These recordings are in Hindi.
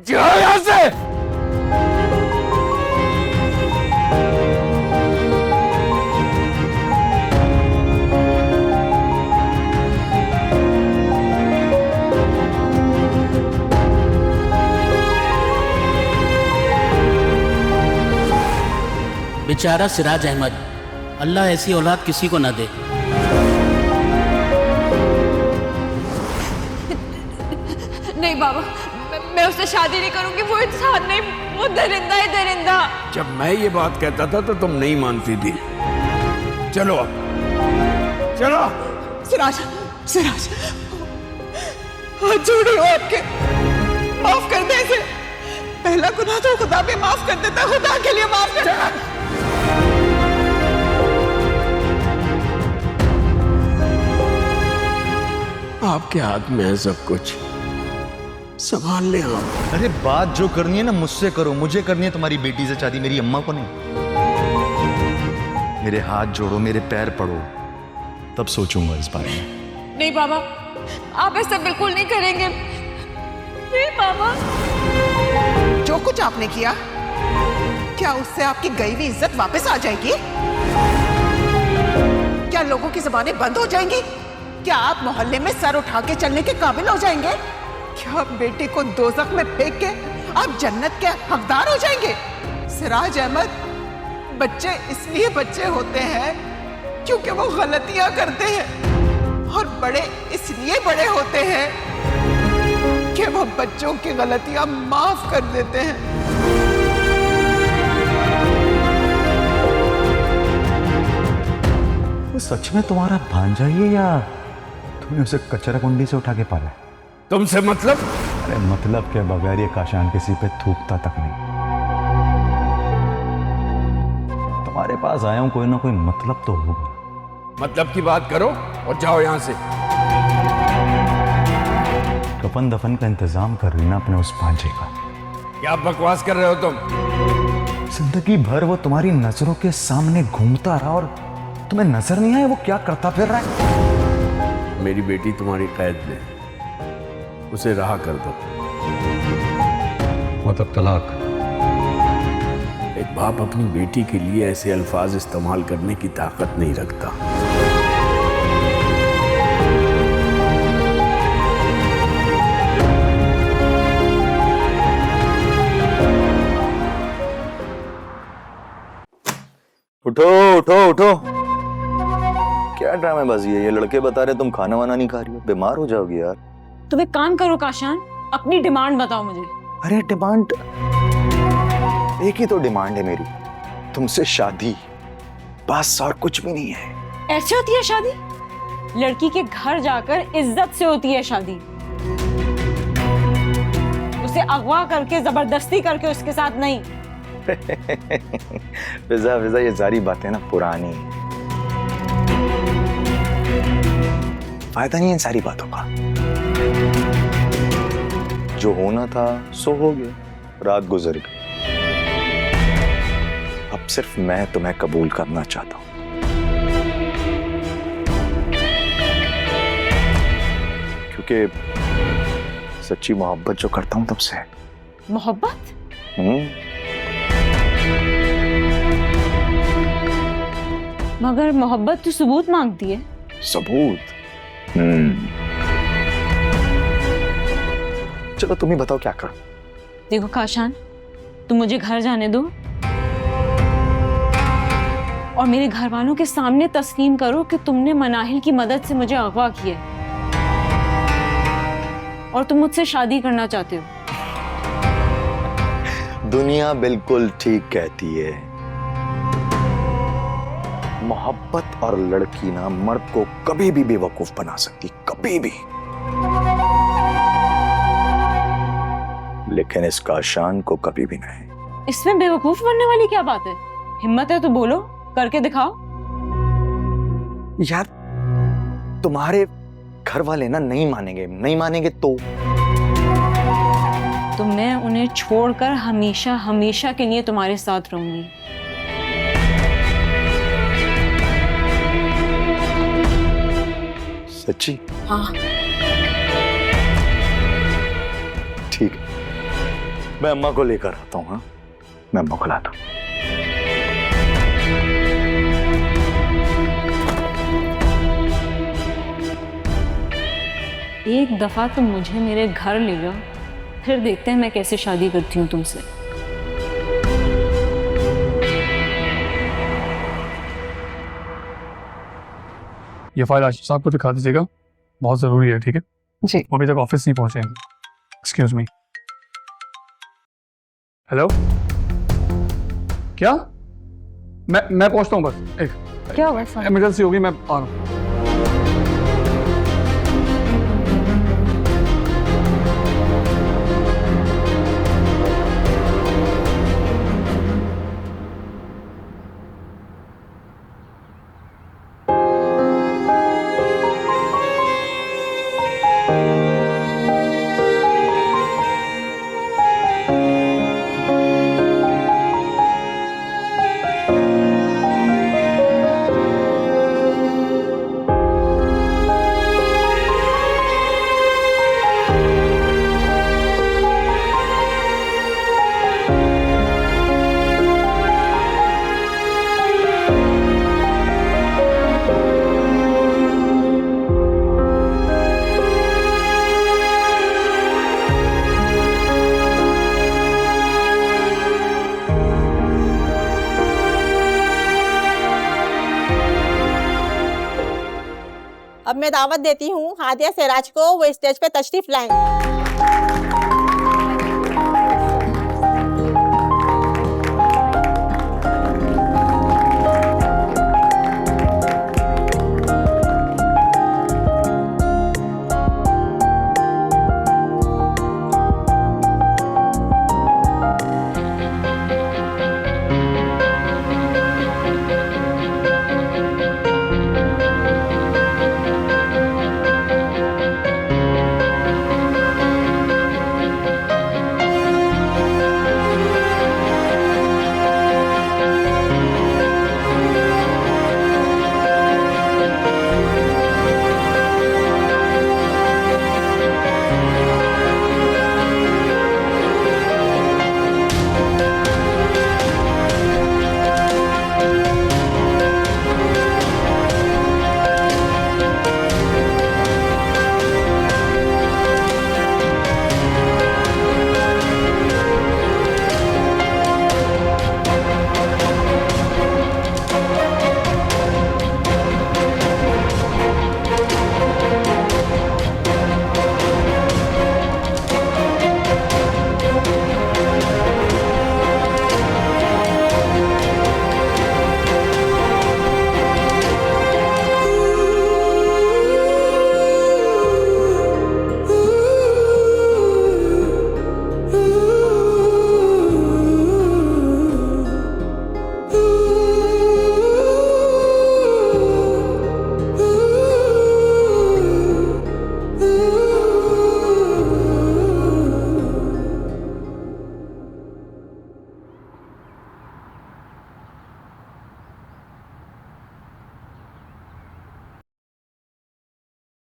जाओ यहां से। बेचारा सिराज अहमद, अल्लाह ऐसी औलाद किसी को ना दे। नहीं बाबा, मैं उससे शादी नहीं करूंगी। वो इंसान नहीं, वो दरिंदा है, दरिंदा। जब मैं ये बात कहता था तो तुम नहीं मानती थी। चलो अब चलो। सिराज, सिराज, हाथ जोड़े हो आपके, माफ कर दे इसे। पहला गुनाह तो खुदा भी माफ कर देता, खुदा के लिए माफ कर दे। आपके हाथ में है सब कुछ, संभाल ले आप। अरे बात जो करनी है ना मुझसे करो, मुझे करनी है तुम्हारी बेटी से शादी, मेरी अम्मा को नहीं। मेरे हाथ जोड़ो, मेरे पैर पड़ो, तब सोचूंगा इस बारे में। नहीं बाबा, आप ऐसा बिल्कुल नहीं करेंगे। नहीं बाबा। जो कुछ आपने किया, क्या उससे आपकी गई हुई इज्जत वापस आ जाएगी? क्या लोगों की जुबानें बंद हो जाएंगी? क्या आप मोहल्ले में सर उठा के चलने के काबिल हो जाएंगे? क्या बेटी को दोजख में फेंक के आप जन्नत के हकदार हो जाएंगे? सिराज अहमद, बच्चे इसलिए बच्चे होते हैं क्योंकि वो गलतियां करते हैं, और बड़े इसलिए बड़े होते हैं कि वो बच्चों की गलतियां माफ कर देते हैं। वो सच में तुम्हारा भांजा ही है या तुमने उसे कचरा कुंडी से उठा के पाला? तुमसे मतलब? अरे मतलब के बगैर ये काशान किसी पे थूकता तक नहीं। तुम्हारे पास आया हूं, कोई ना कोई मतलब तो होगा। मतलब की बात करो और जाओ यहां से। कफन दफन का इंतजाम कर रही ना अपने उस भांजे का। क्या बकवास कर रहे हो तुम? जिंदगी भर वो तुम्हारी नजरों के सामने घूमता रहा और तुम्हें नजर नहीं आया वो क्या करता फिर रहा है? मेरी बेटी तुम्हारी कैद में, उसे रहा कर दो। मतलब तलाक? एक बाप अपनी बेटी के लिए ऐसे अल्फाज इस्तेमाल करने की ताकत नहीं रखता। उठो उठो उठो, क्या ड्रामेबाजी है ये? लड़के बता रहे तुम खाना वाना नहीं खा रही हो, बीमार हो जाओगी यार। तुम एक काम करो काशान, अपनी डिमांड बताओ मुझे। अरे डिमांड एक ही तो डिमांड है मेरी, तुमसे शादी, बस और कुछ भी नहीं है। ऐसे होती है शादी? लड़की के घर जाकर इज्जत से होती है शादी। उसे अगवा करके, जबरदस्ती करके उसके साथ नहीं। फिजा फिजा ये सारी बातें ना पुरानी, फायदा नहीं इन सारी बातों का। जो होना था सो हो गया, रात गुजर गई। अब सिर्फ मैं तुम्हें कबूल करना चाहता हूं। क्योंकि सच्ची मोहब्बत जो करता हूं तुमसे। मोहब्बत? मगर मोहब्बत तो सबूत मांगती है। सबूत? चलो तुम ही बताओ क्या करूं। देखो काशान, तुम मुझे घर जाने दो और मेरे घर वालों के सामने तस्लीम करो कि तुमने मनाहिल की मदद से मुझे अगवा किया और तुम मुझसे शादी करना चाहते हो। दुनिया बिल्कुल ठीक कहती है, मोहब्बत और लड़की ना मर्द को कभी भी बेवकूफ बना सकती, कभी भी। लेकिन इस काशान को कभी भी नहीं। इसमें बेवकूफ बनने वाली क्या बात है? हिम्मत है तो बोलो, करके दिखाओ। यार तुम्हारे घर वाले ना नहीं मानेंगे, नहीं मानेंगे तो मैं उन्हें छोड़कर हमेशा हमेशा के लिए तुम्हारे साथ रहूंगी। सच्ची? हाँ। ठीक है, मैं अम्मा को लेकर आता हूँ। हाँ, मैं अम्मा को लाता हूँ। एक दफा तुम मुझे मेरे घर ले जाओ, फिर देखते हैं मैं कैसे शादी करती हूँ तुमसे। ये फाइल आशीष साहब को दिखा दीजिएगा, बहुत ज़रूरी है। ठीक है जी। वो अभी तक ऑफिस नहीं पहुंचे हैं। Excuse me. हेलो, क्या? मैं पहुंचता हूँ बस। एक क्या हुआ सर? इमरजेंसी होगी, मैं आ रहा हूँ। अब मैं दावत देती हूँ हादिया सिराज को, वो स्टेज पे तशरीफ लाएं।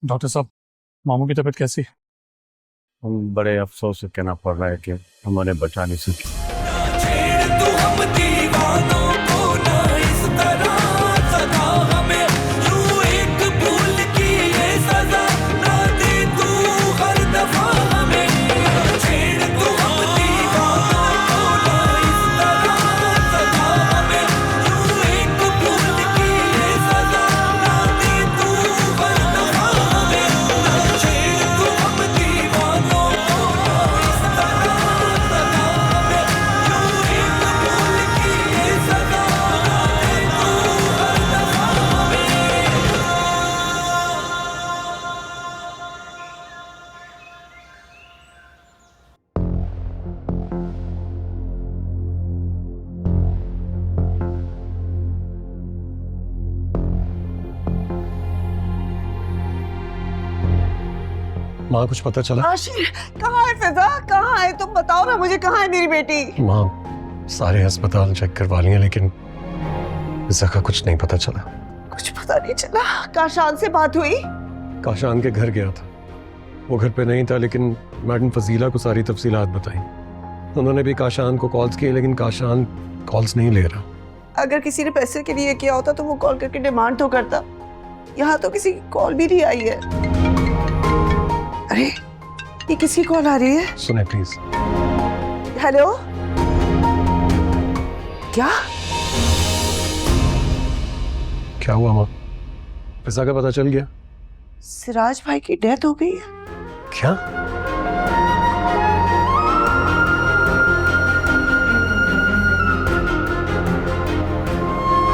डॉक्टर साहब, मामू की तबीयत कैसी है? हम बड़े अफसोस से कहना पड़ रहा है कि हम उन्हें बचा नहीं सके। माँ कुछ पता चला? आशीष, कहाँ है फिजा? कहाँ है? तुम बताओ ना मुझे, कहाँ है मेरी बेटी? माँ सारे अस्पताल चेक करवा लिए लेकिन फिजा का कुछ नहीं पता चला। कुछ पता नहीं चला? काशान से बात हुई? काशान के घर गया था, वो घर पे नहीं था लेकिन मैडम फजीला को सारी तफसीलात बताई। उन्होंने भी काशान को कॉल्स किए लेकिन काशान कॉल्स नहीं ले रहा। अगर किसी ने पैसे के लिए किया होता तो वो कॉल करके डिमांड तो करता। यहाँ तो किसी की कॉल भी नहीं आई है। अरे ये किसकी कॉल आ रही है? सुने प्लीज। हेलो, क्या क्या हुआ माँ? फिजा का पता चल गया? सिराज भाई की डेथ हो गई है? क्या?